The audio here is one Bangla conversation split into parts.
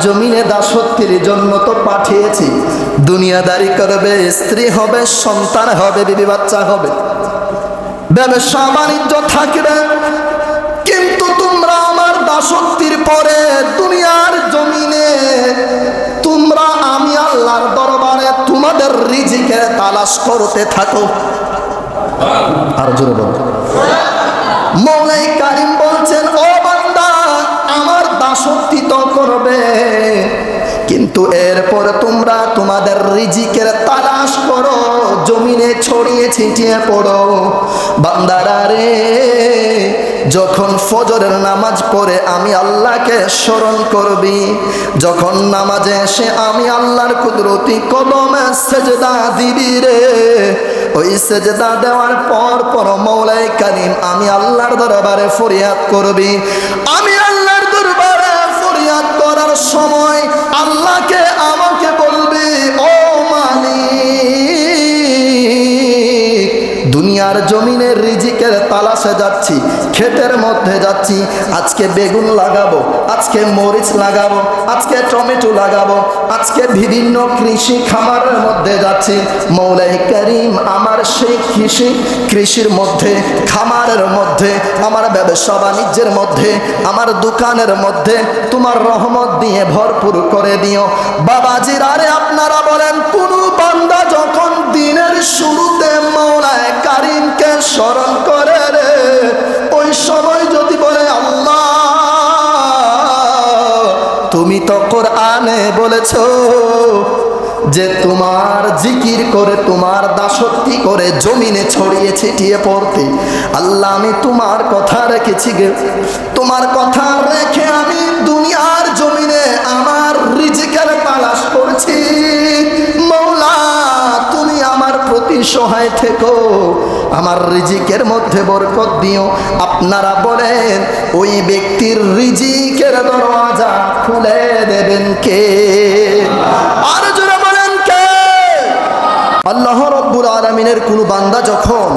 জমিনে দাসত্বের জন্য তো পাঠিয়েছি। দুনিয়াদারি করবে, স্ত্রী হবে, সন্তান হবে, বিবি বাচ্চা হবে, ব্যবসা বাণিজ্য থাকবে, কিন্তু তোমরা আমার দাসত্বের পরে দুনিয়ার জমিনে তোমরা আমি আল্লাহর দরবারে তোমাদের রিজিকের তালাশ করতে থাকো। আর জোরে বল। মওলাই কারীম বলছেন, ও বান্দা, আমার দাসত্ব তো করবে, কিন্তু এরপর তোমরা তোমাদের রিজিকের তালাশ করো, জমিনে ছড়িয়ে ছিটিয়ে পড়ো। বান্দারা রে, যখন ফজরের নামাজ পড়ে আমি আল্লাহকে স্মরণ করবি, যখন নামাজে এসে আমি আল্লাহর কুদরতি কদমে সেজদা দিবি রে, ওই সেজদা দেওয়ার পর পর মওলাই কারীম আমি আল্লাহর দরবারে ফরিয়াদ করবি। আমি আল্লাহর দরবারে ফরিয়াদ করার সময় আল্লাহকে আমাকে বলবি, ও মালিক, দুনিয়ার জমিনের রিজিকের তালাশে যাচ্ছি, ক্ষেতের মধ্যে যাচ্ছি, আজকে বেগুন লাগাবো, আজকে মরিচ লাগাবো, আজকে টমেটো লাগাবো, আজকে বিভিন্ন কৃষি খামারের মধ্যে যাচ্ছি। মওলাই কারীম আমার সেই কৃষির মধ্যে, খামারের মধ্যে, আমার ব্যবসা বাণিজ্যের মধ্যে, আমার দোকানের মধ্যে তোমার রহমত দিয়ে ভরপুর করে দিও। বাবাজিরা রে, আপনারা বলেন, কোন বান্দা যখন দিনের শুরুতে মওলাই কারীমকে স্মরণ করে রে, ওই সময় যদি বলে, আল্লাহ তুমি তো কোরআনে বলেছো যে তোমার জিকির করে, তোমার দাসত্বি করে জমিনে ছড়িয়ে ছিটিয়ে পড়তে, আল্লাহ আমি তোমার কথা রেখেছি গে, তোমার কথা রেখে আমি দুনিয়ার জমিনে আমার রিজিকের তালাশ করছি। মওলা তুমি আমার প্রতি সহায় থেকো, আমার রিজিকের মধ্যে বরকত দিও। আপনারা বলেন, ওই ব্যক্তির রিজিকের দরওয়াজা খুলে দেবেন কে? আর জোরে বলেন কে? আল্লাহ রব্বুল আলামিনের কোন বান্দা যখন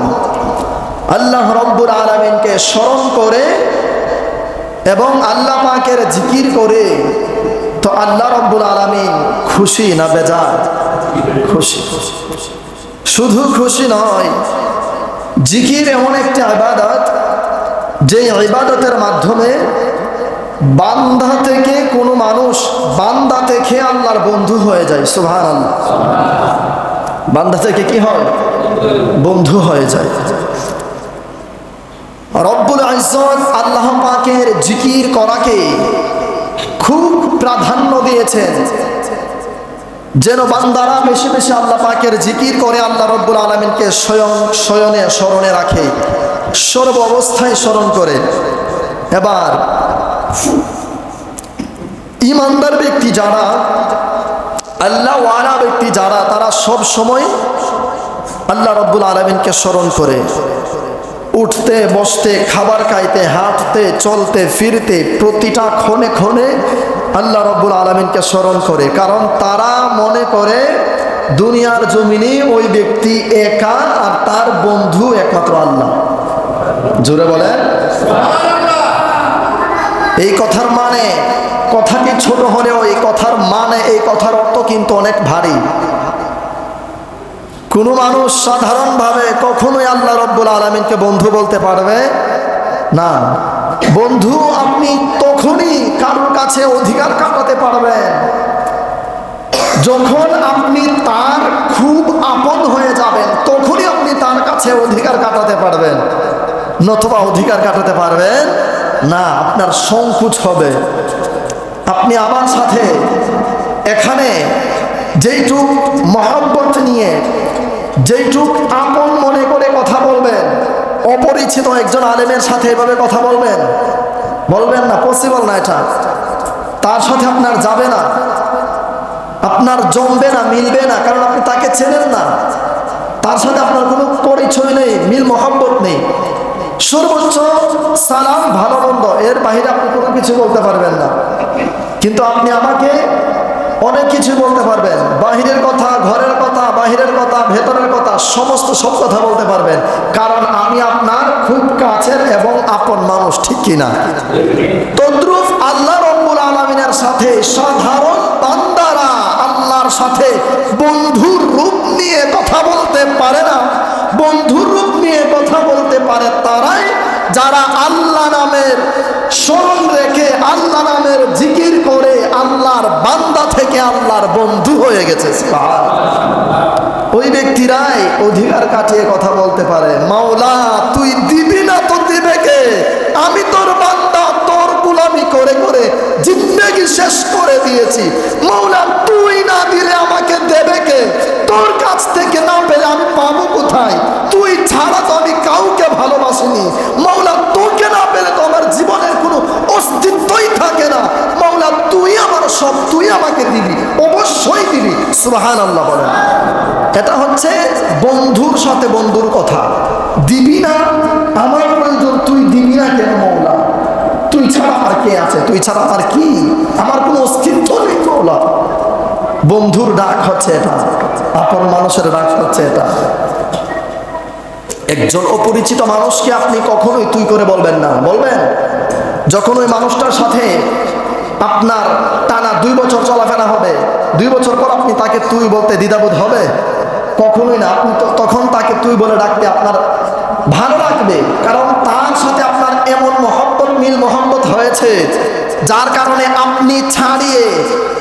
আল্লাহ রব্বুল আলামিনকে স্মরণ করে এবং আল্লাহ পাকের জিকির করে, তো আল্লাহ রব্বুল আলামিন খুশি না বেজার? খুশি। শুধু খুশি নয়, জিকির এমন একটা ইবাদত, যে ইবাদতের মাধ্যমে বান্দা থেকে কোনো মানুষ বান্দা থেকে আল্লাহর বন্ধু হয়ে যায়। সুবহানাল্লাহ। বান্দা থেকে কি হয়? বন্ধু হয়ে যায়। রব্বুল ইজ্জত আল্লাহ পাকের জিকির করাকে খুব প্রাধান্য দিয়েছেন, যেন বান্দারা বেশি বেশি আল্লাহ পাকের জিকির করে আল্লাহ রব্বুল আলামিনকে শয়নে স্মরণে রাখে, সর্ব অবস্থায় স্মরণ করে। এবার ঈমানদার ব্যক্তি যারা, আল্লাহ ওয়ালা ব্যক্তি যারা, তারা সব সময় আল্লাহ রব্বুল আলামিনকে স্মরণ করে, উঠতে বসতে, খাবার খাইতে, হাঁটতে চলতে ফিরতে, প্রতিটা ক্ষণে ক্ষণে আল্লাহ রব্বুল আলামিনকে স্মরণ করে। কারণ তারা মনে করে দুনিয়ার জমিনে ওই ব্যক্তি একা, আর তার বন্ধু একমাত্র আল্লাহ। জোরে বলেন। এই কথার মানে, কথাটি ছোট হলেও এই কথার মানে, এই কথার অর্থ কিন্তু অনেক ভারী। কোনো মানুষ সাধারণভাবে কখনোই আল্লাহ রব্বুল আলামিনকে বন্ধু বলতে পারবে না। বন্ধু আপনি তখনই কারোর কাছে অধিকার কাটাতে পারবেন যখন আপনি তার খুব আপন হয়ে যাবেন, তখনই আপনি তার কাছে অধিকার কাটাতে পারবেন, নতুবা অধিকার কাটাতে পারবেন না। আপনার সংকোচ হবে। আপনি আমার সাথে এখানে যেইটুক মহব্বত নিয়ে, যেইটুক আপন মনে করে কথা বলবেন, অপরিচিত একজন আলেমের সাথে এভাবে কথা বলবেন, বলবেন না, পসিবল না। এটা তার সাথে আপনার যাবে না, আপনার জমবে না, মিলবে না, কারণ আপনি তাকে চেনেন না, তার সাথে আপনার কোনো পরিচয় নেই, মিল মহব্বত নেই। সর্বোচ্চ সালাম, ভালো মন্দ, এর বাহিরে আপনি কোনো কিছু বলতে পারবেন না। কিন্তু আপনি আমাকে অনেক কিছু বলতে পারবেন, বাহিরের কথা, ঘরের কথা, বাহিরের কথা, ভেতরের কথা, সমস্ত সব কথা বলতে পারবেন, কারণ আমি আপনার খুব কাছের এবং আপন মানুষ, ঠিক কিনা? তদ্রুপ আল্লাহ রব্বুল আলামিনের সাথে সাধারণ বান্দারা আল্লাহর সাথে বন্ধুর রূপ নিয়ে কথা বলতে পারে না। বন্ধুর রূপ নিয়ে কথা বলতে পারে তারাই যারা আল্লাহ নামের স্মরণ রেখে আল্লাহ নামের জিকির করে আল্লাহর বান্দা থেকে আল্লাহর বন্ধু হয়ে গেছে। ওই ব্যক্তিরাই অধিকার কাটিয়ে কথা বলতে পারে, মাওলা তুই দিবি না তো দিবে কে? আমি তোর বান্দা, তোর গোলামি করে করে জিন্দেগি শেষ করে দিয়েছি। মাওলা তুই না দিলে আমাকে দেবে কে? তোর কাছ থেকে না পেলে আমি পাবো কোথায়? তুই ছাড়া তো আমি কাউকে ভালোবাসিনি। মাওলা তোকে না পেলে তো আমার জীবনের কোনো অস্তিত্বই থাকে না। মাওলা তুই আমার সব, তুই আমাকে দিবি, অবশ্যই দিবি। সুবহানাল্লাহ বলেন। এটা হচ্ছে বন্ধুর সাথে বন্ধুর কথা। দিবি না, আমার প্রয়োজন, তুই দিবি না কেন মাওলা? তুই ছাড়া আর কে আছে? তুই ছাড়া আর কি? আমার কোনো অস্তিত্ব নেই মাওলা। বন্ধুর ডাক হচ্ছে এটা, আপন মানুষের ডাক হচ্ছে এটা। একজন অপরিচিত মানুষকে আপনি কখনোই তুই করে বলবেন না। বলবেন যখন ওই মানুষটার সাথে আপনার টানা 2 বছর চলাফেরা হবে, 2 বছর পর আপনি তাকে তুই বলতে দ্বিধাবোধ হবে? কখনোই না। আপনি তখন তাকে তুই বলে ডাকতে আপনার ভালো লাগবে, কারণ তার সাথে আপনার এমন মহব্বত, মিল মহব্বত হয়েছে যার কারণে আপনি ছাড়িয়ে,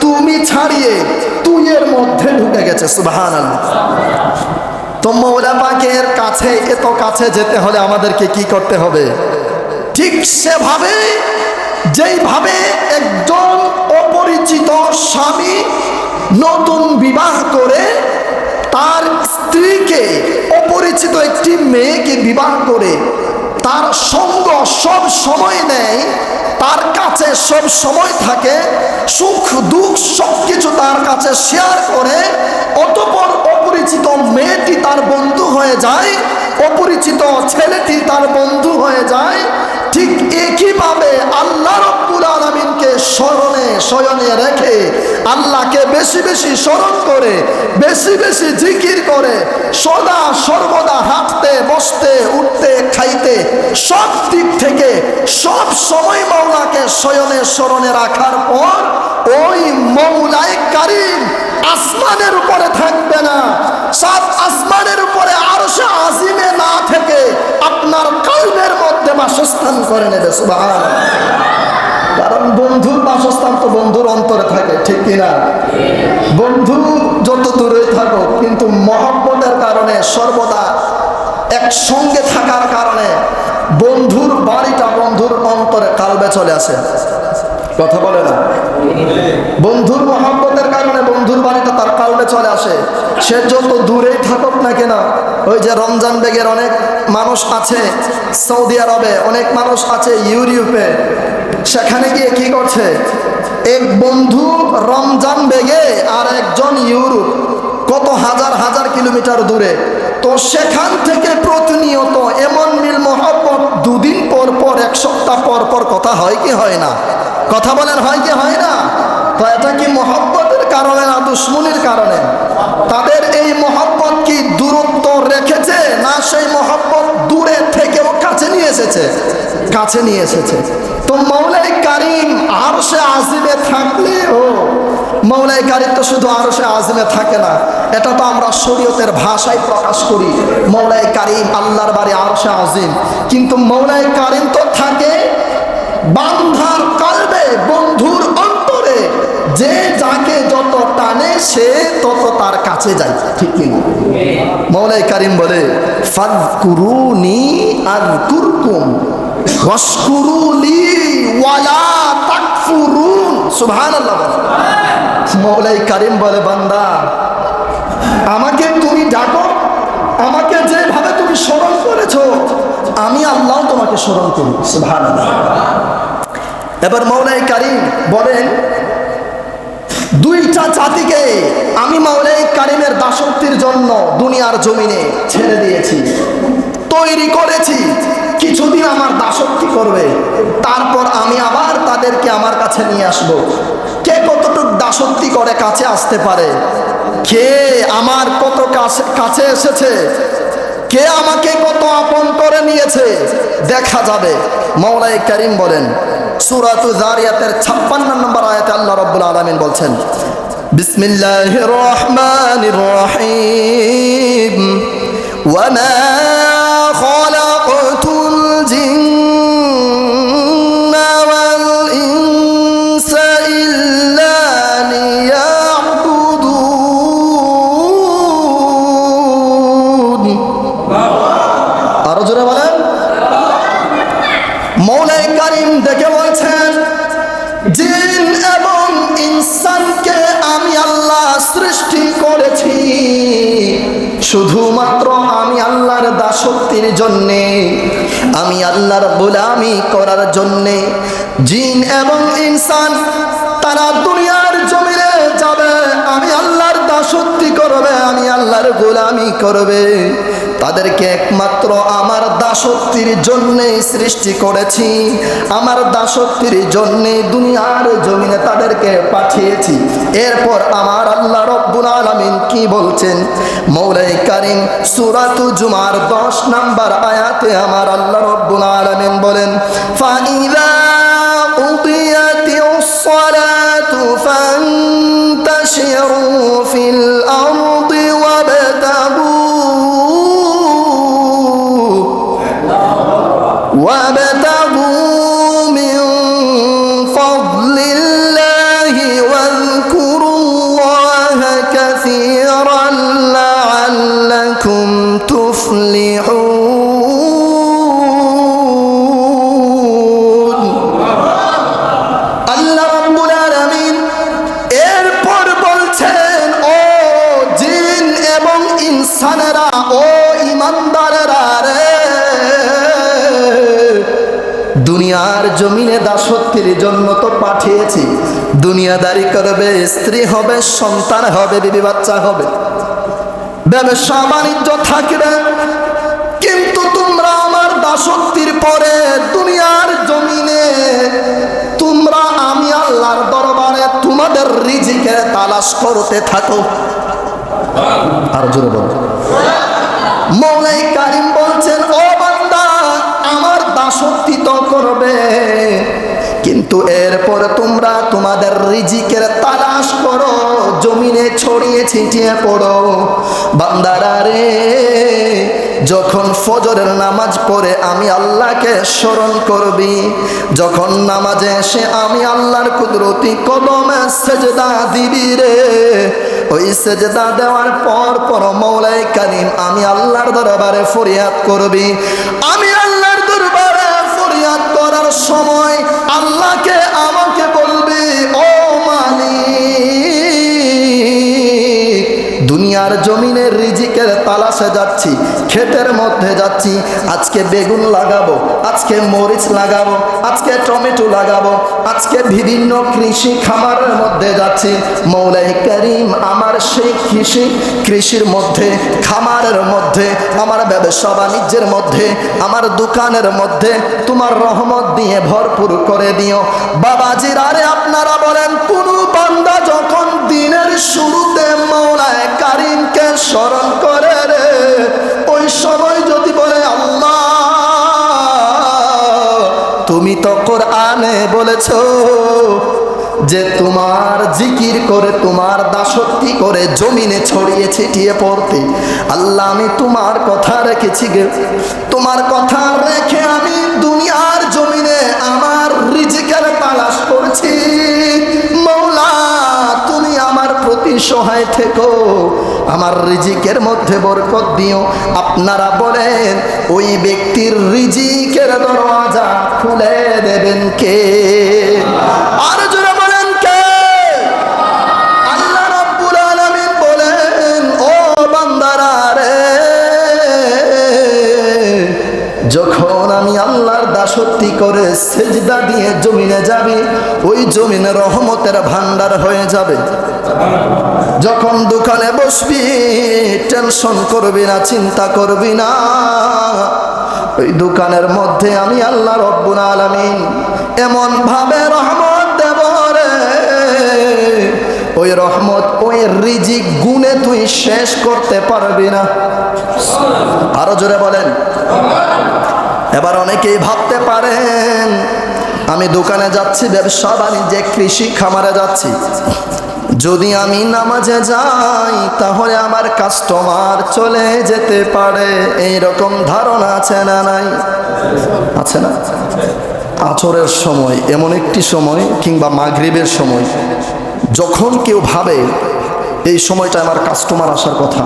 তুমি ছাড়িয়ে তুই এর মধ্যে ঢুকে গেছে। সুবহানাল্লাহ। তো মওলা পাকের কাছে, এত কাছে যেতে হলে আমাদেরকে কি করতে হবে? ঠিক সেভাবে যেইভাবে একজন অপরিচিত স্বামী নতুন বিবাহ করে তার স্ত্রীকে, অপরিচিত একটি মেয়েকে বিবাহ করে তার সঙ্গ সব সময় নেয়, তার কাছে সব সময় থাকে, সুখ দুঃখ সব কিছু তার কাছে শেয়ার করে, অতঃপর অপরিচিত মেয়েটি তার বন্ধু হয়ে যায়, অপরিচিত ছেলেটি তার বন্ধু হয়ে যায়। ঠিক একইভাবে আল্লাহ রাব্বুল আলামিনকে স্মরণে শয়নে রেখে, আল্লাহকে বেশি বেশি স্মরণ করে, বেশি বেশি জিকির করে, সদা সর্বদা হাঁটতে, বসতে, উঠতে, খাইতে, সব দিক থেকে সব সময় মাওলাকে শয়নে স্মরণে রাখার পর ওই মওলায়ে কারীম আসমানের উপরে থাকবে না, 7 আসমানের উপরে আরশে আজিমে না থেকে আপনার কলবের মধ্যে বাসস্থান করে নেবে। সুবহানাল্লাহ। কারণ বন্ধুর বাসস্থান তো বন্ধুর অন্তরে থাকে, ঠিক কিনা? বন্ধু যত দূরে থাকুক, কিন্তু মহব্বতের কারণে, সর্বদা একসঙ্গে থাকার কারণে বন্ধুর বাড়িটা বন্ধুর অন্তরে, কালবে চলে আসে। কথা বলে না? বন্ধুর মহব্বতের কারণে বন্ধুর বাড়িটা তার কালবে চলে আসে। সে যত দূরেই থাকুক না কেন, ওই যে রমজান বেগের অনেক মানুষ আছে সৌদি আরবে, অনেক মানুষ আছে ইউরোপে, সেখানে গিয়ে কি করছে? এক বন্ধু রমজান বেগে আর একজন ইউরোপ, কত হাজার হাজার কিলোমিটার দূরে। তো সেখান থেকে প্রতিনিয়ত এমন মিল মহব্বত, 2 দিন পর পর, 1 সপ্তাহ পর পর কথা হয় কি হয় না? কথা বলেন, হয় কি হয় না? তো এটা কি মহব্বতের কারণে না দুশ্মনির কারণে? তাদের এই মহব্বত কি দূরত্ব রেখেছে, না সেই মহব্বত দূরে থেকেও কাছে নিয়ে এসেছে? কাছে নিয়ে এসেছে। তো মওলায়ে কারীম আরশে আজিমে থাকলেও, মওলায়ে কারীম তো শুধু আরশে আজিমে থাকে না, এটা তো আমরা শরীয়তের ভাষায় প্রকাশ করি। মওলায়ে কারীম আল্লাহর বাড়ি আরশে আজিম, কিন্তু মওলায়ে কারীম তো থাকে বান্দার কলবে, বন্ধুর অন্তরে। যে যাকে যত টানে সে তত তার কাছে যায়, ঠিক কি না? মওলায়ে কারীম বলে, ফাযকুরুনি আযকুরকুম ওয়াশকুরুলি ওয়ালা তাকফুরুন। সুবহানাল্লাহ। মওলায়ে কারীম বলে, বান্দা আমাকে তুমি ডাকো, আমাকে যেভাবে তুমি স্মরণ করেছো, আমি আল্লাহ তোমাকে স্মরণ করি। সুবহানাল্লাহ। এবার মওলায়ে কারীম বলেন, 2টা জাতিকে আমি মওলায়ে কারীমের দাসত্বের জন্য দুনিয়ার জমিনে ছেড়ে দিয়েছি, তৈরি করেছি। কিছুদিন আমার দাসত্ব করবে, তারপর আমি আবার তাদেরকে আমার কাছে নিয়ে আসব। কে কতটুকু দাসত্ব করে কাছে আসতে পারে, কে আমার কত কাছে এসেছে, কে আমাকে কত আপন করে নিয়েছে দেখা যাবে। মওলায়ে কারীম বলেন, সূরাতুল যারিয়াতের 56 নম্বর আয়াতে আল্লাহ রাব্বুল আলামিন বলছেন, বিসমিল্লাহির রহমানির রহিম, ওয়া মা খালাকতুল জিন্না ওয়াল ইনসা ইল্লা লিয়াবুদুন। আরো জোরে বলেন। মৌলাই কারীম দেখে বলছেন, জিন এবং ইনসানকে আমি আল্লাহ সৃষ্টি করেছি শুধুমাত্র আমি আল্লাহর দাসত্বের জন্যে, আমি আল্লাহর গোলামি করার জন্যে। জিন এবং ইনসান তারা দুনিয়ার জমিনে যাবে, আমি আল্লাহর দাসত্ব করবে, আমি আল্লাহর গোলামি করবে। তাদেরকে একমাত্র আমার দাসত্বের জন্যেই সৃষ্টি করেছি, আমার দাসত্বের জন্যে দুনিয়ার জমিনে তাদেরকে পাঠিয়েছি। এরপর আমার আল্লাহ রব্বুল আলামিন কি বলছেন? মৌলাই কারীম সূরাতুল জুমার 10 নম্বর আয়াতে আমার আল্লাহ রব্বুল আলামিন বলেন, ফাইযা উকিয়াতিস সালাতু ফান্তাশিরু ফিল আরদি وابتغوا من فضل الله واذكروا الله كثيرا لعلكم تفلحون। আল্লাহ রাব্বুল আলামিন এরপর বলছেন, ও জিন এবং ইনসানেরা, ও ঈমানদারেরা রে, দুনিয়ার জমিনে দাসত্বের জন্য তো পাঠিয়েছি, দুনিয়াদারি করবে, স্ত্রী হবে, সন্তান হবে, বিবি বাচ্চা হবে, ব্যবসা বাণিজ্য থাকবে, কিন্তু তোমরা আমার দাসত্বের পরে দুনিয়ার জমিনে তোমরা আমি আল্লাহর দরবারে তোমাদের রিজিকের তালাশ করতে থাকো। আর জোরে বলো। মৌলাই কারীম বলছেন, ও বান্দা, আমার দাসত্ব তো করবে, কিন্তু এরপর তোমরা তোমাদের রিজিকের তালাশ করো, জমিনে ছড়িয়ে ছিটিয়ে পড়ো। বান্দারা রে, যখন ফজরের নামাজ পড়ে আমি আল্লাহকে স্মরণ করবি, যখন নামাজে এসে আমি আল্লাহর কুদরতি কদমে সেজদা দিবি রে, ওই সেজদা দেওয়ার পর পর মৌলাই কারীম আমি আল্লাহর দরবারে ফরিয়াদ করবি। আমি আল্লাহর দরবারে ফরিয়াদ করার সময় আল্লাহকে আমাকে বলবি, ও মালিক, দুনিয়ার জমিনের রিজিকের তালাশে যাচ্ছি, ক্ষেতের মধ্যে যাচ্ছি, আজকে বেগুন লাগাবো, আজকে মরিচ লাগাবো, আজকে টমেটো লাগাবো, আজকে বিভিন্ন কৃষি খামারের মধ্যে যাচ্ছি। মৌলাই কারীম আমার সেই কৃষির মধ্যে, খামারের মধ্যে, আমার ব্যবসা বাণিজ্যের মধ্যে, আমার দোকানের মধ্যে তোমার রহমত দিয়ে ভরপুর করে দিও। বাবাজির আরে আপনারা বলেন, কোন বান্দা যখন দিনের শুরুতে মৌলাই কারীমকে স্মরণ করে রে, ওই সময় যদি বলে, আল্লাহ তুমি তো কোরআনে বলেছো যে তোমার জিকির করে, তোমার দাসত্ব করে জমিনে ছড়িয়ে ছিটিয়ে পড়তে, আল্লাহ আমি তোমার কথা রেখেছি গে, তোমার কথা রেখে আমি দুনিয়ার জমিনে আমার রিজিকের তালাশ করছি। মৌলা তুমি আমার প্রতি সহায় থেকো, আমার রিজিকের মধ্যে বরকত দিও। আপনারা বলেন, ওই ব্যক্তির রিজিকের দরওয়াজা খুলে দেবেন কে? আর জোরে বলেন কে? আল্লাহ রাব্বুল আলামিন বলেন, ও বান্দারা রে, যখন আমি আল্লাহর দাসত্ব করে সেজদা দিয়ে জমিনে যাবি, ওই জমিনে রহমতের ভান্ডার হয়ে যাবে। যখন দোকানে বসবি, টেনশন করবি না, চিন্তা করবি না, ওই দোকানের মধ্যে আমি আল্লাহ রব্বুল আলামিন এমন ভাবে রহমত দেব রে, ওই রহমত, ওই রিজিক গুণে তুই শেষ করতে পারবি না। আরো জোরে বলেন। এবার অনেকেই ভাবতে পারেন, আমি দোকানে যাচ্ছি, ব্যবসা বাণিজ্যে, কৃষি খামারে যাচ্ছি, যদি আমি নামাজে যাই তাহলে আমার কাস্টমার চলে যেতে পারে, এইরকম ধারণা আছে না নাই? আছে না? আসরের সময় এমন একটি সময় কিংবা মাগরিবের সময় যখন কেউ ভাবে এই সময়টা আমার কাস্টমার আসার কথা,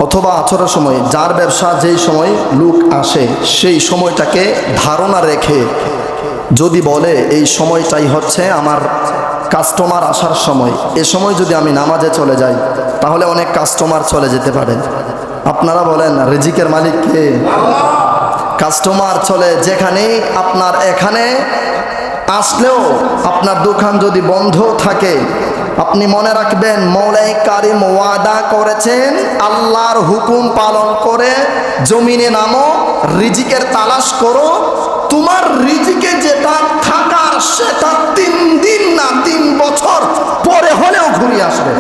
অথবা আসরের সময় যার ব্যবসা যেই সময় লোক আসে সেই সময়টাকে ধারণা রেখে যদি বলে এই সময়টাই হচ্ছে আমার কাস্টমার আসার সময়, এ সময় যদি আমি নামাজে চলে যাই তাহলে অনেক কাস্টমার চলে যেতে পারে। আপনারা বলেন রিজিকের মালিক কে? কাস্টমার চলে যেখানে, আপনার এখানে আসলেও আপনার দোকান যদি বন্ধ থাকে, আপনি মনে রাখবেন মৌলাই কারিম ওয়াদা করেছেন আল্লাহর হুকুম পালন করে জমিনে নামো, রিজিকের তালাশ করো, তোমার রিজিকে যেটা থাকার সেটা 3 দিন না 3 বছর পরে হলেও ঘুরে আসবে।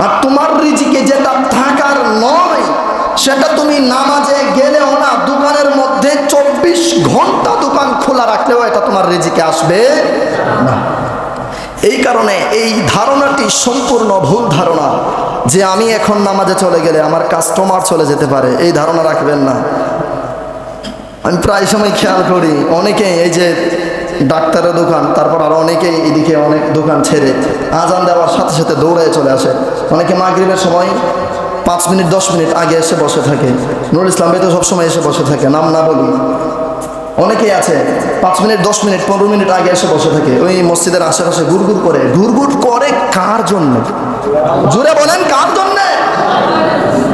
আর তোমার রিজিকে যেটা থাকার নয় সেটা তুমি নামাজে গেলেও না, দোকানের মধ্যে 24 ঘন্টা দোকান খোলা রাখলেও এটা তোমার রিজিকে আসবে না। এই কারণে এই ধারণাটি সম্পূর্ণ ভুল ধারণা যে আমি এখন নামাজে চলে গেলে আমার কাস্টমার চলে যেতে পারে, এই ধারণা রাখবেন না। আমি প্রায় সময় খেয়াল করি অনেকে এই যে ডাক্তারের দোকান, তারপর আর অনেকেই এদিকে অনেক দোকান ছেড়ে আজান দেওয়ার সাথে সাথে দৌড়ে চলে আসে। অনেকে মাগরিবের সময় 5 মিনিট 10 মিনিট আগে এসে বসে থাকে। নুরুল ইসলাম ভাই তো সবসময় এসে বসে থাকে, নাম না বলি। অনেকেই আছে 5 মিনিট 10 মিনিট 15 মিনিট আগে এসে বসে থাকে ওই মসজিদের আশেপাশে ঘুরঘুর করে। ঘুরঘুর করে কার জন্য? জোরে বলেন কার জন্য?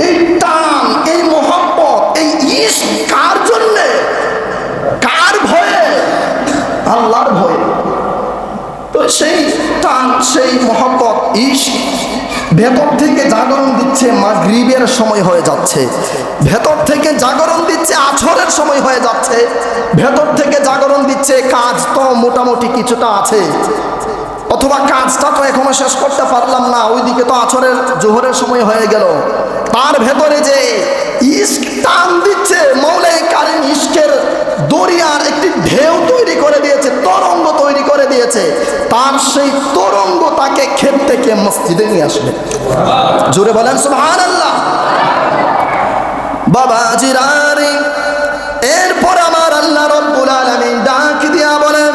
এই টান, এই মোহাব্বত, এই ইশক কার জন্য? কার ভয়ে? আল্লাহর ভয়ে। তো সেই টান, সেই মোহাব্বত, ইশক ভেতর থেকে জাগরণ দিচ্ছে মাগরিবের সময় হয়ে যাচ্ছে, ভেতর থেকে জাগরণ দিচ্ছে আসরের সময় হয়ে যাচ্ছে, ভেতর থেকে জাগরণ দিচ্ছে কাজ তো মোটামুটি কিছুটা আছে, অথবা কাজটা তো এখনো শেষ করতে পারলাম না, ওইদিকে তো আসরের জোহরের সময় হয়ে গেল। তার ভেতরে যে ইশক টান দিচ্ছে, মৌলাই কারিম ইশকের দরিয়ার একটি ঢেউ তৈরি করে দিয়েছে, তরঙ্গ তৈরি করে দিয়েছে। তার সেই তরঙ্গ তাকে ক্ষেত থেকে মসজিদে নিয়ে আসবে। জোরে বলেন সুবহানাল্লাহ। বাবাজিরা রে, এরপর আমার আল্লাহ রাব্বুল আলামিন ডাক দিয়া বলেন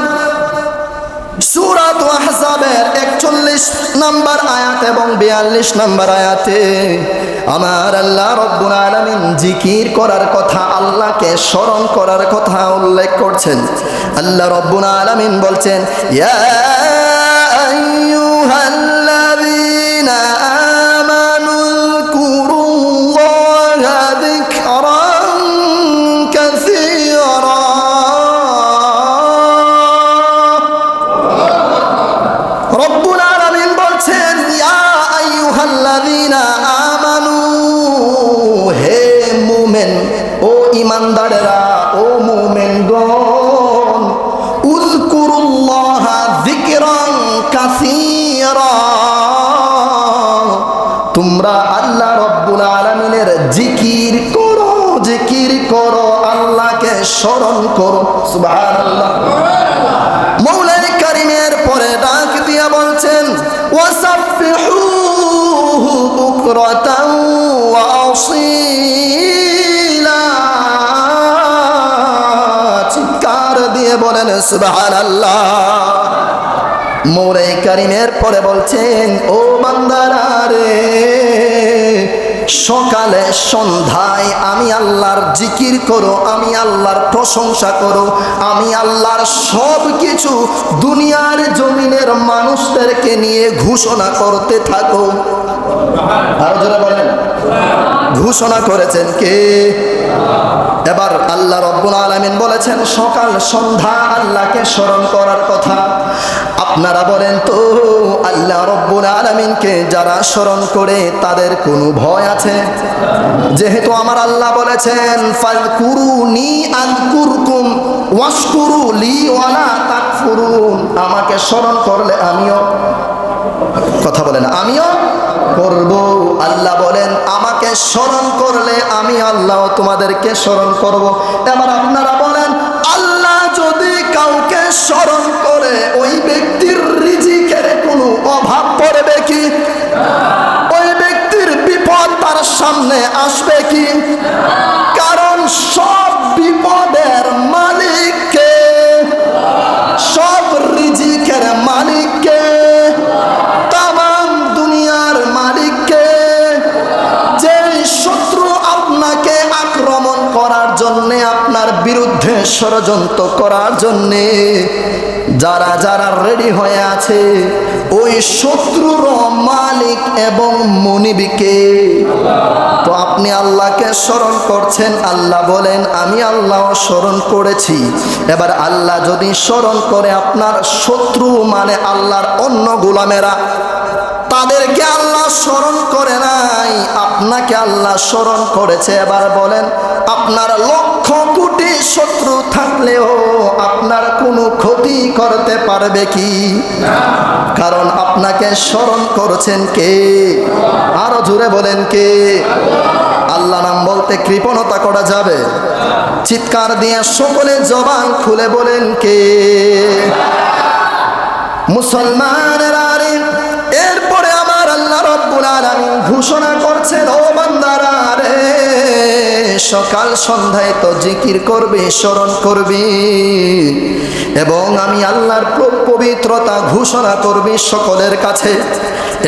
সূরা আহজাবের 41 নম্বর আয়াত এবং 42 নম্বর আয়াতে আমার আল্লাহ রাব্বুল আলামিন জিকির করার কথা, আল্লাহকে স্মরণ করার কথা উল্লেখ করছেন। আল্লাহ রাব্বুল আলামিন বলছেন ইয়া আইয়ুহাল্লাযীনা আমানু যকুরুল্লাহা যিকরান কাসীরা। রব্বুল আলামিন বলছেন ইয়া আইয়ুহাল্লাযীনা আমানু, হে মুমিন, ও ঈমানদারেরা, ও মুমিনগণ, উযকুরুল্লাহা যিকরান কাসীরা, তোমরা আল্লাহ রব্বুল আলামিনের জিকির করো, জিকির করো, আল্লাহকে স্মরণ করো। সুবহানাল্লাহ। মৌলাই কারিমের পরে ডাক দিয়া বলছেন ওয়াসাব্বিহুহু বুকরাতান ওয়া আসীলা, চিৎকার দিয়ে বলেন সুবহানাল্লাহ। মৌলাই কারিমের পরে বলছেন ও বান্দারা রে, সকালে সন্ধ্যায় আমি আল্লাহর জিকির করো, আমি আল্লাহর প্রশংসা করো, আমি আল্লাহর সব কিছু দুনিয়ার জমিনের মানুষদেরকে নিয়ে ঘোষণা করতে থাকো। আরো জোরে বলেন ঘোষণা করেছেন কে? এবার আল্লাহ রাব্বুল আলামিন বলেছেন সকাল সন্ধ্যা আল্লাহকে স্মরণ করার কথা। আপনারা বলেন তো আল্লাহ রাব্বুল আলামিনকে যারা স্মরণ করে তাদের কোনো ভয় আছে? যেহেতু আমার আল্লাহ বলেছেন ফাযকুরুনি আযকুরকুম ওয়াশকুরু লি ওয়ালা তাকফুরুন, আমাকে স্মরণ করলে আমিও, কথা বলেন, আমিও করব। আল্লাহ বলেন আমাকে স্মরণ করলে আমি আল্লাহ তোমাদেরকে স্মরণ করব। এবার আপনারা বলেন আল্লাহ আপনার সামনে আসবে কি? কারণ সব বিপদের মালিককে, সব রিজিকের মালিককে, তামাম দুনিয়ার মালিককে। যে শত্রু আপনাকে আক্রমণ করার জন্যে, আপনার বিরুদ্ধে ষড়যন্ত্র করার জন্যে যারা যারা রেডি হয়ে আছে, ওই শত্রুর মালিক এবং মুনিবকে। তো আপনি আল্লাহকে স্মরণ করছেন, আল্লাহ বলেন আমি আল্লাহ স্মরণ করেছি। এবার আল্লাহ যদি স্মরণ করে, আপনার শত্রু মানে আল্লাহর অন্য গোলামেরা, তাদেরকে আল্লাহ স্মরণ করে নাই, আপনাকে আল্লাহ স্মরণ করেছে। এবার বলেন, আপনার লক্ষ কোটি শত্রু থাকলেও আপনার কোনো ক্ষতি করতে পারবে কি? কারণ আপনাকে স্মরণ করেছেন কে? আরো জোরে বলেন কে? আল্লাহ নাম বলতে কৃপণতা করা যাবে? চিৎকার দিয়ে সকলে জবান খুলে বলেন কে? মুসলমানেরা, এরপরে আমার আল্লাহ রব্বুল আলামিন ঘোষণা করছেন, ও বান্দারা রে, সকাল সন্ধ্যায় তো জিকির করবে, স্মরণ করবি, এবং আমি আল্লাহর পবিত্রতা ঘোষণা করবি সকলের কাছে।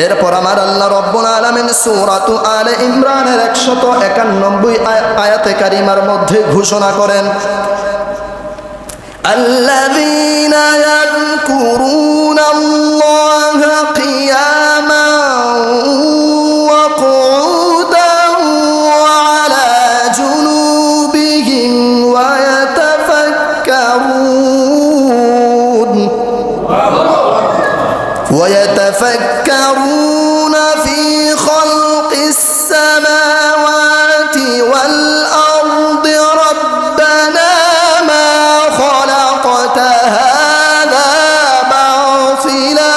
এরপর আমার আল্লাহ রব্বুল আলামিন সূরাতু আলে ইমরানের 191 আয়াতে কারিমার মধ্যে ঘোষণা করেন, আল্লাযীনা ইয়াযকুরুনাল্লাহা কিয়ামান ওয়া কুউদান ওয়া আলা জুনুবিহিম ওয়া ইয়াতাফাক্কারুনা ফী খালকিস সামাওয়াতি ওয়াল আরদি রাব্বানা মা খালাকতা হাযা বাতিলা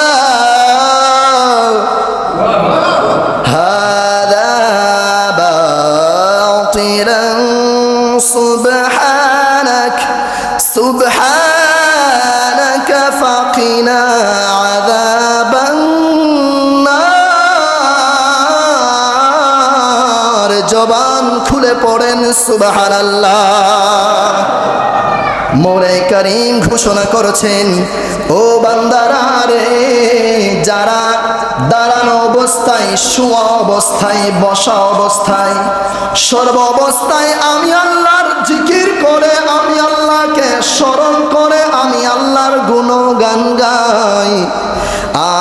সুবহানাকা ফাকিনা আযাবান নার। জবান খুলে পড়েন সুবহানাল্লাহ। মৌলাই কারীম ঘোষণা করেছেন, ও বান্দারা রে, যারা দাঁড়ানো অবস্থায়, শোয়া অবস্থায়, বসা অবস্থায়, সর্ব অবস্থায় আমি আল্লাহর জিকির করে, আমি আল্লাহকে স্মরণ করে, আমি আল্লাহর গুণগান গাই।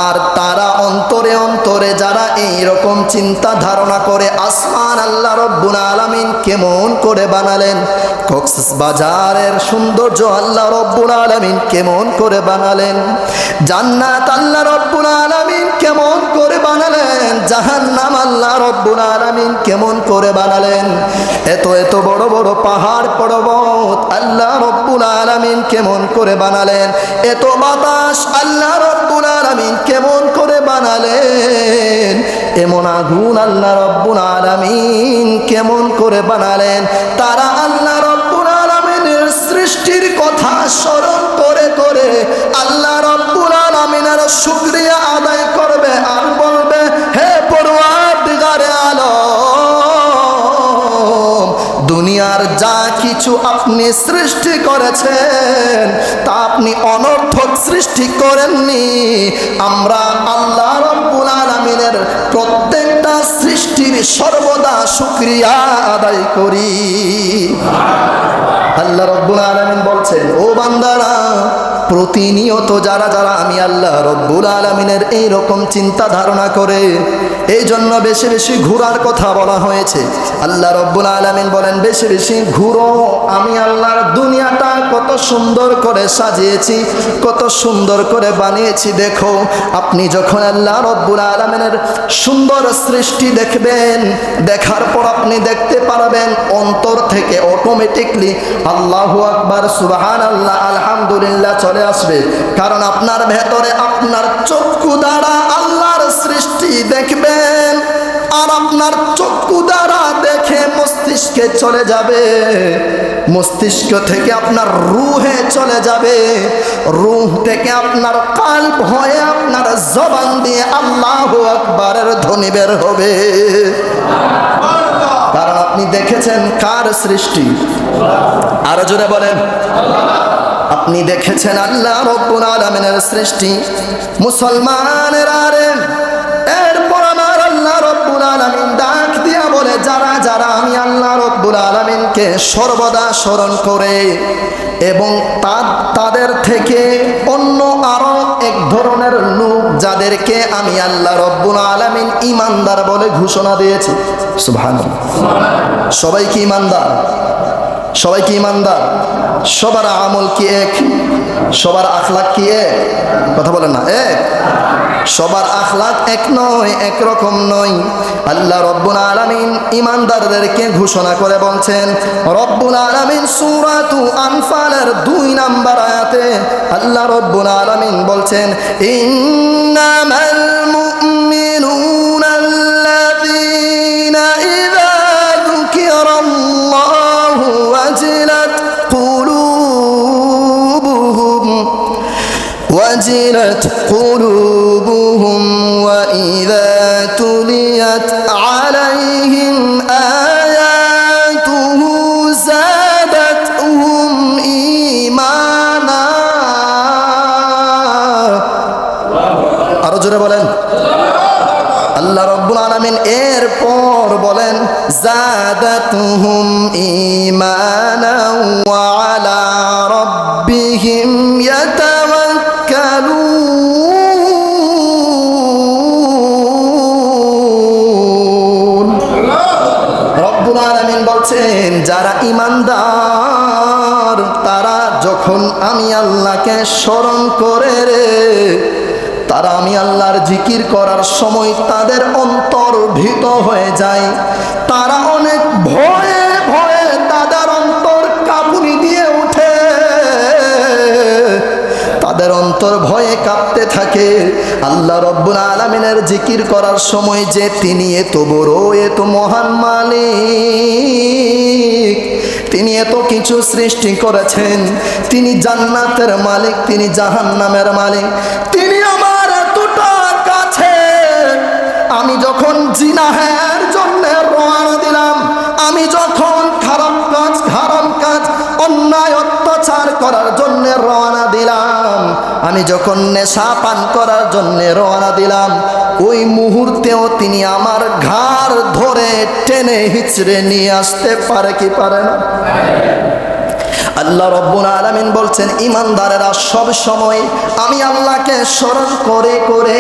আর তারা অন্তরে অন্তরে যারা এইরকম চিন্তা ধারণা করে, আসমান আল্লাহ রব্বুল আলামিন কেমন করে বানালেন, কক্সবাজারের সৌন্দর্য আল্লাহ রব্বুল আলামিন কেমন করে বানালেন, জান্নাত আল্লাহ রব্বুল আলামিন কেমন করে বানালেন, জাহান্নাম আল্লাহ রব্বুল আলামিন কেমন করে বানালেন, এত এত বড় বড় পাহাড় পর্বত আল্লাহ রব্বুল আলামিন কেমন করে বানালেন, এত বাতাস আল্লাহ রব্বুল আলামিন কেমন করে বানালেন, এমন আগুন আল্লাহ রব্বুল আলামিন কেমন করে বানালেন। তারা আল্লাহ রব্বুল আলামিনের সৃষ্টির কথা স্মরণ করে করে আল্লাহ রব্বুল আলামিনের শুকরিয়া আদায় করবে আর বলবে, হে পরওয়ারদিগারে আলম, দুনিয়ার যা কিছু আপনি সৃষ্টি করেছেন তা আপনি অনর্থক সৃষ্টি করেননি। আমরা আল্লাহ রব্বুল আলামিনের প্রত্যেকটা সৃষ্টির সর্বদা শুকরিয়া আদায় করি। আল্লাহ রব্বুল আলামিন বলছেন, ও বান্দারা, প্রতিনিয়ত যারা যারা আমি আল্লাহ রব্বুল আলামিনের এইরকম চিন্তা ধারণা করে, এই জন্য বেশি বেশি ঘোরার কথা বলা হয়েছে। আল্লাহ রব্বুল আলামিন বলেন, বেশি বেশি ঘুরো, আমি আল্লাহর দুনিয়াটা কত সুন্দর করে সাজিয়েছি, কত সুন্দর করে বানিয়েছি। দেখো, আপনি যখন আল্লাহ রব্বুল আলামিনের সুন্দর সৃষ্টি দেখবেন, দেখার পর আপনি দেখতে পারবেন অন্তর থেকে অটোমেটিকলি আল্লাহু আকবার, সুবহানাল্লাহ, আলহামদুলিল্লাহ চলে আসবে। কারণ আপনার ভেতরে আপনার চক্ষু দ্বারা আল্লাহর সৃষ্টি দেখবেন, আর আপনার চক্ষু দ্বারা দেখে মস্তিষ্কে চলে যাবে, মস্তিষ্ক থেকে আপনার রুহে চলে যাবে, রুহ থেকে আপনার কাল্ব হয়ে আপনার জবান দিয়ে আল্লাহু আকবারের ধ্বনি বের হবে। আপনি দেখেছেন কার সৃষ্টি? আরো জোরে বলেন। আপনি দেখেছেন আল্লাহ রব্বুল আলামিনের সৃষ্টি। মুসলমানেরা রে, এরপর আমার আল্লাহ রব্বুল আলামিন ডাক দিয়া বলে, যারা যারা আমি আল্লাহ রব্বুল আলামিনকে সর্বদা স্মরণ করে এবং তাদের থেকে অন্য আরো এক ধরনের লোক যাদেরকে আমি আল্লাহ রব্বুল আলামিন ঈমানদার বলে ঘোষণা দিয়েছি। সুবহানাল্লাহ। সবাই কি ঈমানদার? সবাই কি ঈমানদার? সবার আমল কি এক? সবার আখলাক কি এক? কথা বলেন না, এক? সবার আখলাক এক নয়, একরকম নয়। আল্লাহ রব্বুল আলামিন ঈমানদারদেরকে ঘোষণা করে বলছেন, রব্বুল আলামিন সূরাতু আনফালের 2 নম্বর আয়াতে আল্লাহ রব্বুল আলামিন বলছেন, ইন্নামাল মুমিনুনা আল্লাযীনা ইযা যুকিরাল্লাহু ওয়াজিলাত قلوبهم وإذا تليت عليهم آياته زادتهم إيمانا। আরো জোরে বলেন। আল্লাহ রব্বুল আলামিন এরপর বলেন, জাদাতুহুম ঈমানা ওয়া আলা রাব্বিহিম ইয়াতাওয়াক্কালুন। রব্বুল আলামিন বলছেন, যারা ঈমানদার তারা যখন আমি আল্লাহকে স্মরণ করে রে, তারা আমি আল্লাহর জিকির করার সময় তাদের অন্তর ভীত হয়ে যায়। তারা অনেক ভয়ে ভয়ে তাদের অন্তর কাঁপুনি দিয়ে ওঠে, তাদের অন্তর ভয়ে কাঁপতে থাকে। আল্লাহ রব্বুল আলামিনের জিকির করার সময় যে তিনি এত বড়, এত মহান মালিক, তিনি এত কিছু সৃষ্টি করেছেন, তিনি জান্নাতের মালিক, তিনি জাহান্নামের মালিক, তিনি আমার এতটা কাছে। আমি যখন জিনাহের জন্য রওনা দিলাম, আমি যখন খারাপ কাজ অন্যায় অত্যাচার করার জন্য রওনা দিলাম, আমি যখন নেশা পান করার জন্য রওনা দিলাম, ওই মুহূর্তেও তিনি আমার ঘাড় ধরে টেনে হিচড়ে নিয়ে আসতে পারে কি পারে না? আল্লাহ রব্বুল আলামিন বলছেন, ঈমানদারেরা সব সময় আমি আল্লাহকে স্মরণ করে করে,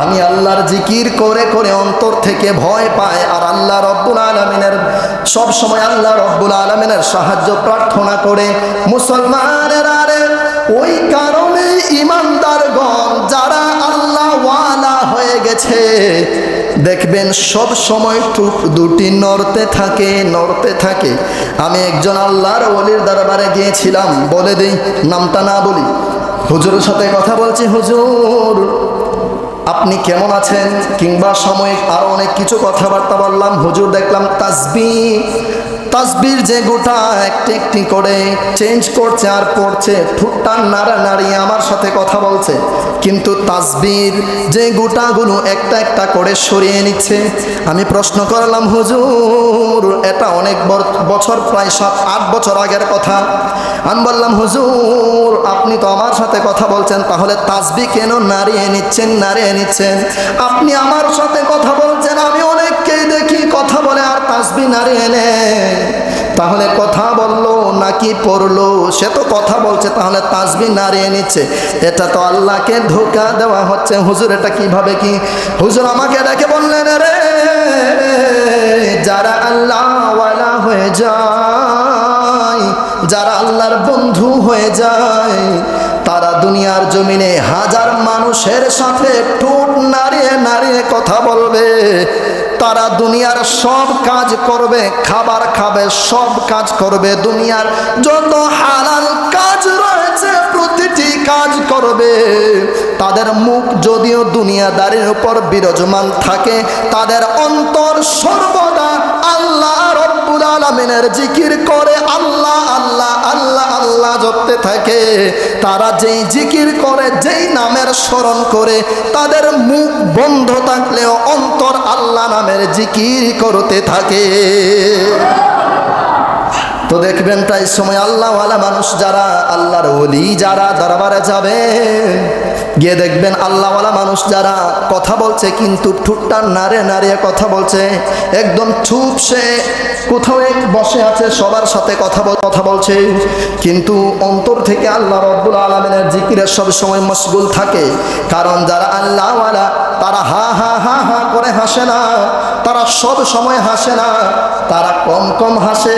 আমি আল্লাহর জিকির করে করে অন্তর থেকে ভয় পায়, আর আল্লাহ রব্বুল আলামিনের সব সময় আল্লাহ রব্বুল আলামিনের সাহায্য প্রার্থনা করে। মুসলমানেরা রে, ওই কারণে ঈমানদারগণ যারা আল্লাহ ওয়ালা হয়ে গেছে, দেখবেন সব সময় টুপ দুটি নড়তে থাকে, নড়তে থাকে। আমি একজন আল্লাহর ওলির দরবারে গিয়েছিলাম, বলে দেই, নামটা না বলি, হুজুরের সাথে কথা বলছি, হুজুর আপনি কেমন আছেন, কিংবা সাময়িক আরো অনেক কিছু কথাবার্তা বললাম। হুজুর দেখলাম তাসবির যে গোটা একটি একটি করে চেঞ্জ করছে আর পড়ছে, ঠোঁটটা নাড়িয়ে আমার সাথে কথা বলছে, কিন্তু তাসবির যে গোটাগুলো একটা একটা করে সরিয়ে নিচ্ছে। আমি প্রশ্ন করলাম, হুজুর এটা অনেক বছর, প্রায় 7-8 বছর আগের কথা। আমি বললাম, হুজুর আপনি তো আমার সাথে কথা বলছেন, তাহলে তাসবিহ কেন নাড়িয়ে নিচ্ছেন? আপনি আমার সাথে কথা বলছেন, আমি অনেককেই দেখি কথা বলে আর তাসবিহ নাড়িয়ে নেয়, তাহলে কথা বললো নাকি পড়লো? সে তো কথা বলছে, তাহলে তাসবিহ নাড়িয়ে নিচ্ছে, এটা তো আল্লাহকে ধোঁকা দেওয়া হচ্ছে। হুজুর এটা কিভাবে কি? হুজুর আমাকে ডেকে বললেন, রে যারা আল্লাহ ওয়ালা হয়ে যায়, যারা আল্লাহর বন্ধু হয়ে যায়, তারা দুনিয়ার জমিনে হাজার মানুষের সাথে ঠোঁট নাড়িয়ে নাড়িয়ে কথা বলবে, তারা দুনিয়ার সব কাজ করবে, খাবার খাবে, সব কাজ করবে, দুনিয়ার যত হালাল কাজ রয়েছে প্রতিটি কাজ করবে, তাদের মুখ যদিও দুনিয়াদারির উপর বিরাজমান থাকে, তাদের অন্তর সর্বদা আল্লাহ রব্বুল আলামিনের জিকির করে আল্লাহ আল্লাহ আল্লাহ আল্লাহ জপতে থাকে। তারা যেই জিকির করে, যেই নামের স্মরণ করে, তাদের মুখ বন্ধ থাকলেও অন্তর আল্লাহ নামের জিকির করতে থাকে। তো দেখবেন তাই সময় আল্লাহওয়ালা মানুষ যারা, আল্লাহর ওলি যারা দরবারে যাবে, গিয়ে দেখবেন আল্লাহওয়ালা মানুষ যারা কথা বলছে কিন্তু ঠোঁটটা নাড়ে নাড়িয়ে কথা বলছে, একদম চুপ, সে কোথাও এক বসে আছে, সবার সাথে কথা বলছে, কিন্তু অন্তর থেকে আল্লাহ রব্বুল আলামিনের জিকিরে সব সময় মশগুল থাকে। কারণ যারা আল্লাহওয়ালা তারা হা হা হা হা করে হাসে না, তারা সব সময় হাসে না, তারা কম কম হাসে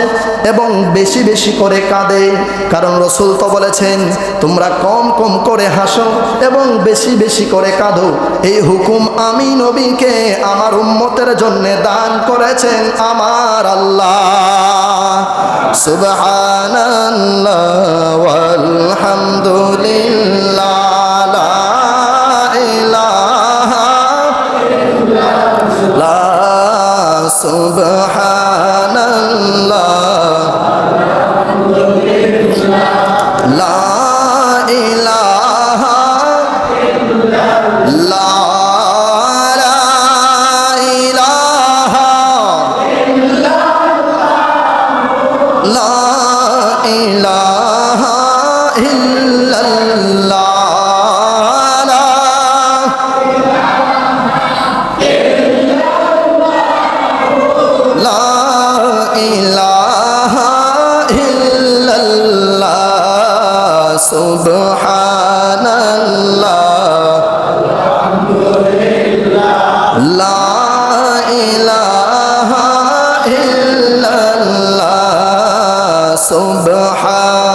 এবং বেশি বেশি করে কাঁদে। কারণ রাসূল তো বলেছেন, তোমরা কম কম করে হাসো এবং বেশি বেশি করে কাঁদো। এই হুকুম আমি নবীকে আমার উম্মতের জন্য দান করেছেন আমার আল্লাহ। সুবহানাল্লাহ ওয়ালহামদুলিল্লাহ, লা ইলাহা ইল্লাল্লাহ, সুবহানাল্লাহ, লা ইলাহা ইল্লাল্লাহ, লা ইলাহা ইল্লাল্লাহ, লা ইলাহা ইল্লাল্লাহ, লা ইলাহা ইল্লাল্লাহ, সুবহানাল্লাহ, লা ইলাহা ইল্লাল্লাহ, সুবহানাল্লাহ।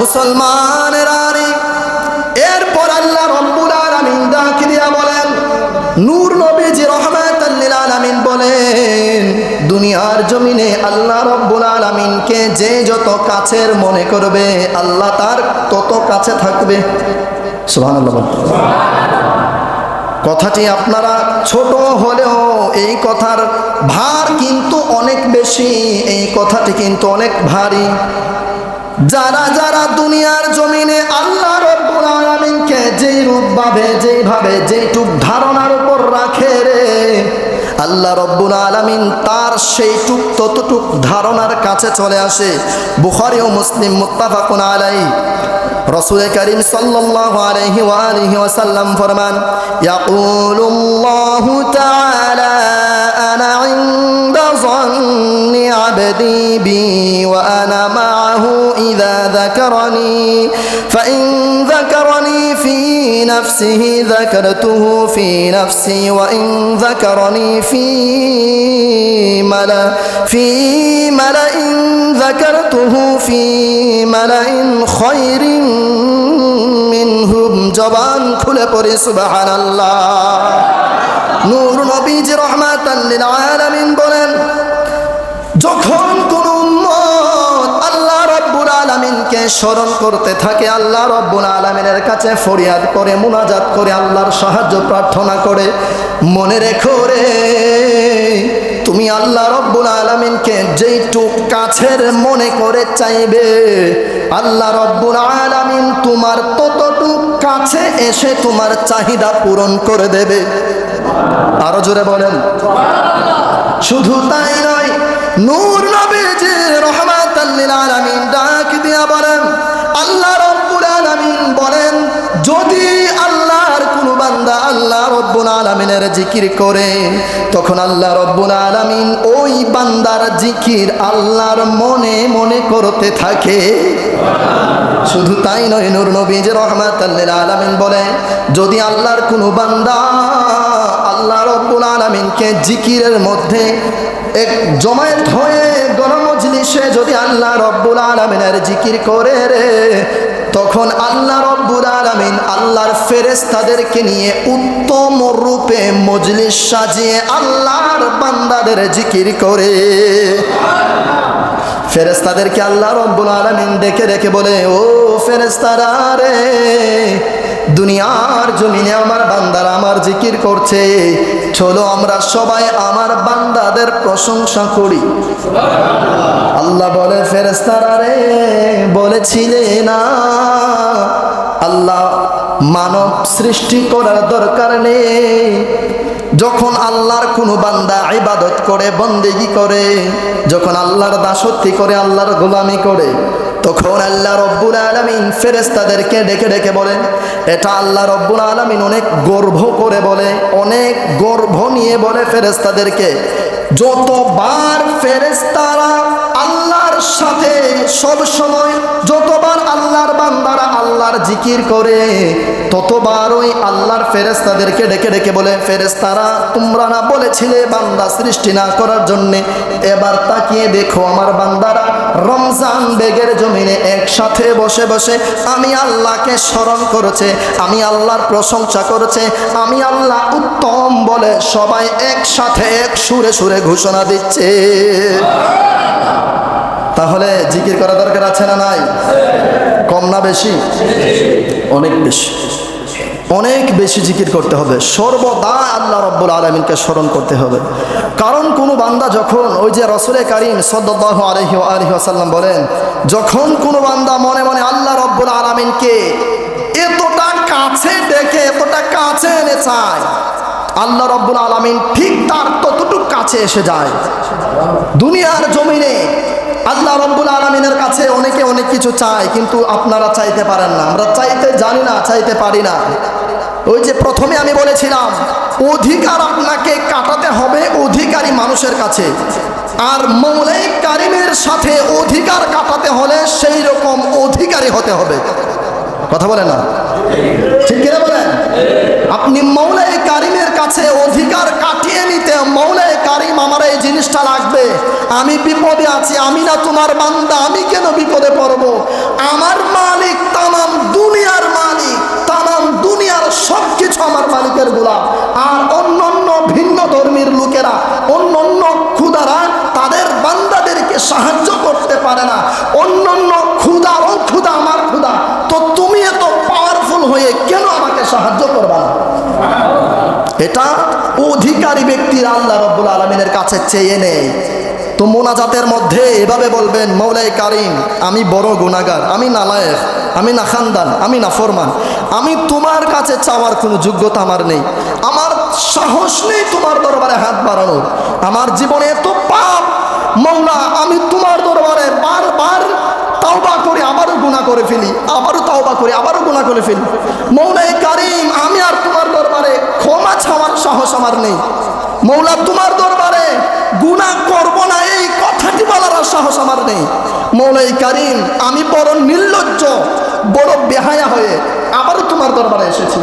মুসলমানের আরে এরপর আল্লাহ রব্বুল আলামিন ডাক দিয়া বলেন, নূর নবীজি রহমাতাল লিল আলামিন বলেন, দুনিয়ার জমিনে আল্লাহ রব্বুল আলামিনকে যে যত কাছের মনে করবে, আল্লাহ তার তত কাছে থাকবে। সুবহানাল্লাহ। কথাটি আপনারা ছোট হলেও এই কথার ভার কিন্তু অনেক বেশি, এই কথাটি কিন্তু অনেক ভারী। যারা যারা দুনিয়ার জমিনে আল্লাহ রব্বুল আলামিনকে যেই রূপভাবে যেইভাবে যেইটুক ধারণার উপর রাখে রে, আল্লাহ রব্বুল আলামিন তার সেইটুক ততটুক ধারণার কাছে চলে আসে। বুখারী ও মুসলিম মুত্তাফাকুন আলাইহি। রাসূল কারীম সাল্লাল্লাহু আলাইহি ওয়া আলিহি ওয়াসাল্লাম ফরমান, ইয়াকুলুল্লাহু তাআলা আনা ইনদা যান্নি আবদি বি ওয়া আনা মাআহু ইযা যাকারানি ফাইন যাকারানি ফি নাফসিহি যাকারতুহু ফি নাফসি ওয়া ইন যাকারানি ফি মালাইন যাকারতুহু ফি মালাইন খায়রিন মিনহুম। জবান খুলে পড়ে সুবহানাল্লাহ। নূর নবীজি রহমাতাল লিল আলামিন বলেন, যখন কোন উম্মত আল্লাহ রব্বুল আলামিনকে স্মরণ করতে থাকে, আল্লাহ রব্বুল আলামিনের কাছে ফরিয়াদ করে, মুনাজাত করে, আল্লাহর সাহায্য প্রার্থনা করে, মনে রেখো রে, তুমি আল্লাহ রব্বুল আলামিনকে যেইটুক কাছের মনে করে চাইবে, আল্লাহ রব্বুল আলামিন তোমার ততটুক কাছে এসে তোমার চাহিদা পূরণ করে দেবে। আরো জোরে বলেন। শুধু তাই নয়, নূর নবীজি রহমাতাল লিল আলামিন ডাক দিয়া বলেন, আল্লাহ রব্বুল আলামিন বলেন, যদি আল্লাহর কোন বান্দা আল্লাহ রব্বুল আলামিনের জিকির করে, তখন আল্লাহ রব্বুল আলামিন ওই বান্দার জিকির আল্লাহর মনে মনে করতে থাকে। শুধু তাই নয়, নূর নবীজি রহমাতাল লিল আলামিন বলে, যদি আল্লাহর কোন বান্দা আল্লাহ রব্বুল আলামিনকে জিকিরের মধ্যে এক জমায়েত হয়ে গণমজলিসে যদি আল্লাহ রব্বুল আলামিনের জিকির করে রে, তখন আল্লাহ রব্বুল আলামিন আল্লাহর ফেরেশতাদেরকে নিয়ে উত্তম রূপে রূপে মজলিস সাজিয়ে আল্লাহর বান্দাদের জিকির করে। ফেরেশতাদেরকে আল্লাহ রব্বুল আলামিন ডেকে ডেকে বলে, ও ফেরেশতারা রে, দুনিয়ার জমিনে আমার বান্দারা আমার জিকির করছে, চলো আমরা সবাই আমার বান্দাদের প্রশংসা করি। আল্লাহ বলে, ফেরেশতারা রে, বলেছিলে না আল্লাহ মানব সৃষ্টি করার দরকার নেই। যখন আল্লাহর কোনো বান্দা ইবাদত করে, বন্দেগী করে, যখন আল্লাহর দাসত্ব করে, আল্লাহর গোলামি করে, তখন আল্লাহ রব্বুল আলামিন ফেরেশতাদেরকে ডেকে ডেকে বলে, এটা আল্লাহ রব্বুল আলামিন অনেক গর্ব করে বলে, অনেক গর্ব নিয়ে বলে ফেরেশতাদেরকে, যতবার ফেরেশতারা আল্লাহর সাথে সব সময়, যতবার আল্লাহর বান্দারা আল্লাহর জিকির করে, ততবার ওই আল্লাহর ফেরেশতাদেরকে ডেকে ডেকে বলে, ফেরেশতারা তোমরা না বলেছিলে বান্দা সৃষ্টি না করার জন্যে, এবার তাকিয়ে দেখো আমার বান্দারা রমজান বেগের জমিনে একসাথে বসে বসে আমি আল্লাহকে স্মরণ করেছে, আমি আল্লাহর প্রশংসা করেছে, আমি আল্লাহ উত্তম বলে সবাই একসাথে এক সুরে সুরে ঘোষণা দিচ্ছে। তাহলে জিকির করা দরকার আছে না নাই? কম না বেশি? অনেক বেশি, অনেক বেশি জিকির করতে হবে। সর্বদা আল্লাহ রব্বুল আলামিনকে স্মরণ করতে হবে। কারণ কোনো বান্দা যখন, ওই যে রাসূলে কারীম সাল্লাল্লাহু আলাইহি ওয়াসাল্লাম বলেন, যখন কোনো বান্দা মনে মনে আল্লাহ রব্বুল আলামিনকে এতটা কাছে ডেকে, এতটা কাছে এনে চায়, আল্লাহ রব্বুল আলামিন ঠিক তার ততটুকু কাছে এসে যায়। দুনিয়ার জমিনে আল্লাহ রব্বুল আলামিনের কাছে অনেকে অনেক কিছু চায়, কিন্তু আপনারা চাইতে পারেন না, আমরা চাইতে জানি না, চাইতে পারি না। ওই যে প্রথমে আমি বলেছিলাম, অধিকার আপনাকে কাটাতে হবে অধিকারী মানুষের কাছে, আর মৌলাই কারিমের সাথে অধিকার কাটাতে হলে সেই রকম অধিকারী হতে হবে। কথা বলে না? ঠিক কিনা বলেন? আপনি মৌলাই কারিমের কাছে অধিকার কাটিয়ে নিতে, মৌলাই কারিম আমার এই জিনিসটা লাগবে, আমি বিপদে আছি, আমি না তোমার বান্দা, আমি কেন বিপদে পড়ব, আমার মালিক তামাম দুনিয়ার মালিক, তামাম দুনিয়ার সব কিছু আমার মালিকের গোলাম। আর অন্যান্য ভিন্ন ধর্মীর লোকেরা, অন্যান্য খুদারা তাদের বান্দাদেরকে সাহায্য করতে পারে না, অন্যান্য খুদা ও খুদা আমার খুদা, তো তুমি এত পাওয়ারফুল হয়ে কেন আমাকে সাহায্য করবা না? এটা অধিকারী ব্যক্তির আল্লাহ রব্বুল আলামিনের কাছে চেয়ে নেই। তো মোনাজাতের মধ্যে এভাবে বলবেন, মৌলাই কারিম আমি বড় গুনাহগার, আমি নালায়েক, আমি না খানদান, আমি না ফরমান, আমি তোমার কাছে চাওয়ার কোনো যোগ্যতা আমার নেই, আমার সাহস নেই তোমার দরবারে হাত বাড়ানোর, আমার জীবনে এত পাপ, মৌলা আমি তোমার দরবারে বারবার তাওবা করি, আবারও গুনাহ করে ফেলি, আবারও তাওবা করি, আবারও গুনাহ করে ফেলি, মৌলাই কারিম আমি আর তোমার দরবারে ক্ষমা চাওয়ার সাহস আমার নেই, মৌলা তোমার দরবারে গুনাহ করব না এই কথাটি বলার সাহস আমার নেই, মৌলাই কারিম আমি বড় নির্লজ্জ, বড় বেহায়া হয়ে আবারও তোমার দরবারে এসেছি।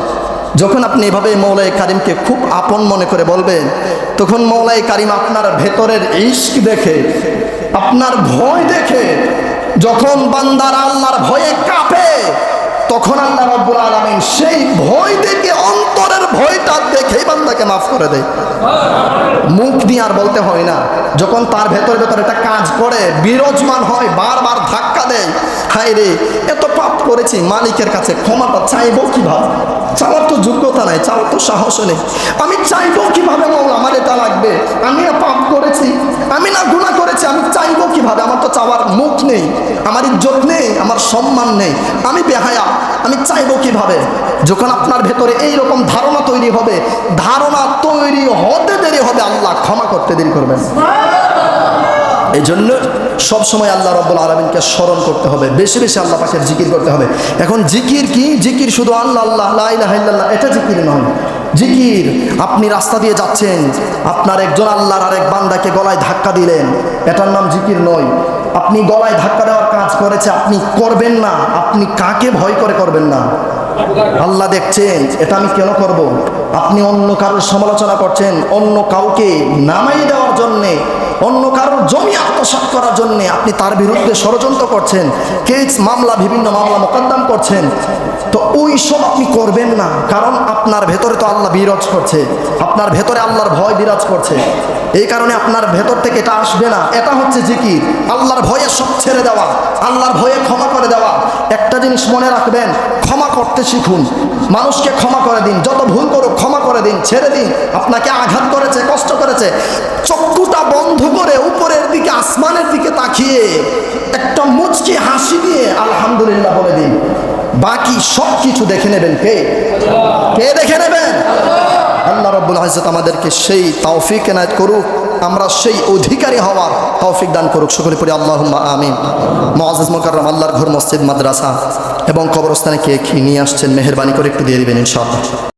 যখন আপনি এভাবে মৌলাই কারিমকে খুব আপন মনে করে বলবেন, তখন মৌলাই কারিম আপনার ভেতরের ইশক দেখে, আপনার ভয় দেখে, যখন বান্দারা আল্লাহর ভয়ে কাঁপে, তখন আল্লাহ রাব্বুল আলামিন সেই ভয় দেখে, অন্তরের ভয়টা দেখেই বান্দাকে মাফ করে দেয়। মুখ দিয়ে আর বলতে হয় না, যখন তার ভেতর ভেতর একটা কাজ করে, বিরাজমান হয়, বারবার ধাক্কা দেয়, হায় রে এত পাপ করেছি, মালিকের কাছে ক্ষমাটা চাইবো কিভাবে, চাওয়ার তো যোগ্যতা নাই, চাওয়ার তো সাহস নেই, আমি চাইবো কিভাবে মৌলা, আমার এটা লাগবে, আমি না পাপ করেছি, আমি না গুনাহ করেছি, আমি চাইবো কিভাবে, আমার তো চাওয়ার মুখ নেই, আমার ইজ্জত নেই, আমার সম্মান নেই, আমি বেহায়া, আমি চাইবো কিভাবে। যখন আপনার ভেতরে এইরকম ধারণা তৈরি হবে, ধারণা তৈরি হতে দেরি হবে, আল্লাহ ক্ষমা করতে দেরি করবেন। এই জন্য সবসময় আল্লাহ রাব্বুল আলামিনকে স্মরণ করতে হবে, বেশি বেশি আল্লাহ পাকের জিকির করতে হবে। এখন জিকির কি? জিকির শুধু আল্লাহ আল্লাহ লা ইলাহা ইল্লাল্লাহ এটা জিকির নয়। জিকির আপনি রাস্তা দিয়ে যাচ্ছেন, আপনার একজন আল্লাহর আরেক বান্দাকে গলায় ধাক্কা দিলেন, এটার নাম জিকির নয়। আপনি গলায় ধাক্কা দেওয়ার কাজ করেছে, আপনি করবেন না, আপনি কাকে ভয় করে করবেন না? আল্লাহ দেখছেন, এটা আমি কেন করব? আপনি অন্য কারোর সমালোচনা করছেন, অন্য কাউকে নামাই দেওয়ার জন্যে অন্য কারোর জমি আত্মসাৎ করার জন্য আপনি তার বিরুদ্ধে ষড়যন্ত্র করছেন, কেস মামলা, বিভিন্ন মামলা মোকদ্দম করছেন, তো ওই সব আপনি করবেন না। কারণ আপনার ভেতরে তো আল্লাহ বিরাজ করছে, আপনার ভেতরে আল্লাহর ভয় বিরাজ করছে, এই কারণে আপনার ভেতর থেকে এটা আসবে না। এটা হচ্ছে জিকির, আল্লাহর ভয়ে সব ছেড়ে দেওয়া, আল্লাহর ভয়ে ক্ষমা করে দেওয়া। একটা জিনিস মনে রাখবেন, ক্ষমা করতে শিখুন, মানুষকে ক্ষমা করে দিন, যত ভুল করুক ক্ষমা করে দিন, ছেড়ে দিন। আপনাকে আঘাত করেছে, কষ্ট করেছে, চক্ষুটা বন্ধ করে উপরের দিকে, আসমানের দিকে তাকিয়ে একটা মুচকি হাসি দিয়ে আলহামদুলিল্লাহ বলে দিন। বাকি সব কিছু দেখে নেবেন কে? কে দেখে নেবেন? আল্লাহ রাব্বুল ইজ্জত আমাদেরকে সেই তৌফিক এনায়েত করুক, আমরা সেই অধিকারী হওয়ার তৌফিক দান করুক। সকলে পড়ি আল্লাহুম্মা আমিন। মুআজ্জাজ মুকাররম, আল্লাহর ঘর, মসজিদ, মাদ্রাসা এবং কবরস্থানে কে কি নিয়ে আসছেন মেহেরবানি করে একটু দিয়ে দিবেন ইনশাআল্লাহ।